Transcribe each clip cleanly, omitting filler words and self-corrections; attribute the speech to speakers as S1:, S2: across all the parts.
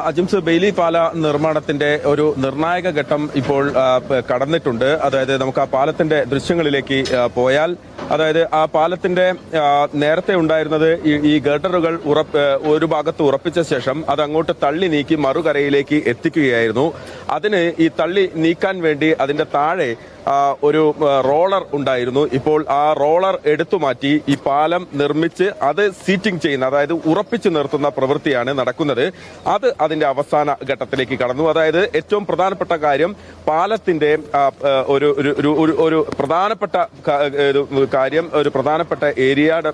S1: Ajims, Bailey പാല നിർമ്മാണത്തിന്റെ ഒരു നിർണായക ഘട്ടം ഇപ്പോൾ കടന്നിട്ടുണ്ട്. അതായത് നമുക്ക് ആ പാലത്തിന്റെ ദൃശ്യങ്ങളിലേക്ക് പോയാൽ, അതായത് ആ പാലത്തിന്റെ നേരത്തെ ഉണ്ടായിരുന്നത് ഈ ഗർഡറുകൾ ഒരു ഭാഗത്ത് ഉറപ്പിച്ച ശേഷം അത് അങ്ങോട്ട് തള്ളി നീക്കി മറുകരയിലേക്ക് എത്തിക്കുകയായിരുന്നു. അതിന് ഈ തള്ളി നീക്കാൻ വേണ്ടി അതിന്റെ താഴെ ഒരു റോളർ ഉണ്ടായിരുന്നു. ഇപ്പോൾ ആ റോളർ എടുത്തു മാറ്റി ഈ പാലം നിർമ്മിച്ച് അത് സീറ്റിംഗ് ചെയ്യുന്ന, അതായത് ഉറപ്പിച്ചു നിർത്തുന്ന പ്രവൃത്തിയാണ് നടക്കുന്നത്. അത് അതിന്റെ അവസാന ഘട്ടത്തിലേക്ക് കടന്നു. അതായത് ഏറ്റവും പ്രധാനപ്പെട്ട കാര്യം, പാലത്തിന്റെ ഒരു പ്രധാനപ്പെട്ട കാര്യം, ഒരു പ്രധാനപ്പെട്ട ഏരിയയുടെ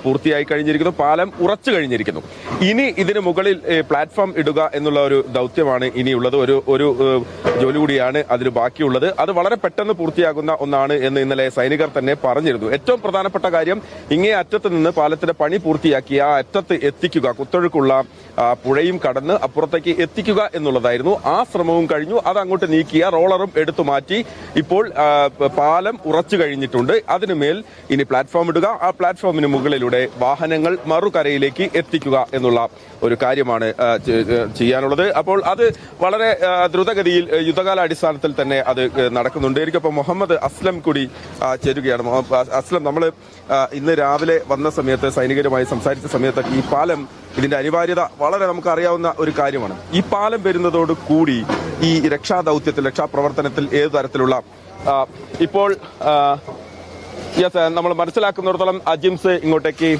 S1: പൂർത്തിയായി കഴിഞ്ഞിരിക്കുന്നു. പാലം ഉറച്ചു കഴിഞ്ഞിരിക്കുന്നു. ഇനി ഇതിന് മുകളിൽ പ്ലാറ്റ്ഫോം ഇടുക എന്നുള്ള ഒരു ദൗത്യമാണ് ഇനിയുള്ളത്. ഒരു ജോലി കൂടിയാണ് അതിന് ബാക്കിയുള്ളത്. അത് വളരെ പെട്ടെന്ന് പൂർത്തിയാകുന്ന ഒന്നാണ് എന്ന് ഇന്നലെ സൈനികർ തന്നെ പറഞ്ഞിരുന്നു. ഏറ്റവും പ്രധാനപ്പെട്ട കാര്യം, ഇങ്ങേ അറ്റത്ത് നിന്ന് പാലത്തിന്റെ പണി പൂർത്തിയാക്കി ആ അറ്റത്ത് എത്തിക്കുക, കുത്തൊഴുക്കുള്ള പുഴയും കടന്ന് അപ്പുറത്തേക്ക് എത്തിക്കുക എന്നുള്ളതായിരുന്നു. ആ ശ്രമവും കഴിഞ്ഞു. അത് അങ്ങോട്ട് നീക്കിയ റോളറും എടുത്തു മാറ്റി. ഇപ്പോൾ പാലം ഉറച്ചു കഴിഞ്ഞിട്ടുണ്ട്. അതിനുമേൽ ഇനി പ്ലാറ്റ്ഫോം ഇടുക, ആ പ്ലാറ്റ്ഫോമിന് മുകളിലൂടെ വാഹനങ്ങൾ മറുകരയിലേക്ക് എത്തിക്കുക എന്നുള്ള ഒരു കാര്യമാണ് ചെയ്യാനുള്ളത്. അപ്പോൾ അത് വളരെ ദ്രുതഗതിയിൽ യുദ്ധകാല അടിസ്ഥാനത്തിൽ തന്നെ അത് നടക്കുന്നുണ്ട്. എനിക്കിപ്പോൾ മുഹമ്മദ് അസ്ലം കൂടി ചേരുകയാണ്. അസ്ലം, നമ്മൾ ഇന്ന് രാവിലെ വന്ന സമയത്ത് സൈനികരുമായി സംസാരിച്ച സമയത്ത് ഈ പാലം, ഇതിന്റെ അനിവാര്യത വളരെ നമുക്ക് അറിയാവുന്ന ഒരു കാര്യമാണ്. ഈ പാലം വരുന്നതോട് കൂടി ഈ രക്ഷാദൌത്യത്തിൽ, രക്ഷാപ്രവർത്തനത്തിൽ ഏതു തരത്തിലുള്ള ഇപ്പോൾ നമ്മൾ മനസ്സിലാക്കുന്നിടത്തോളം അജിംസ് ഇങ്ങോട്ടേക്ക്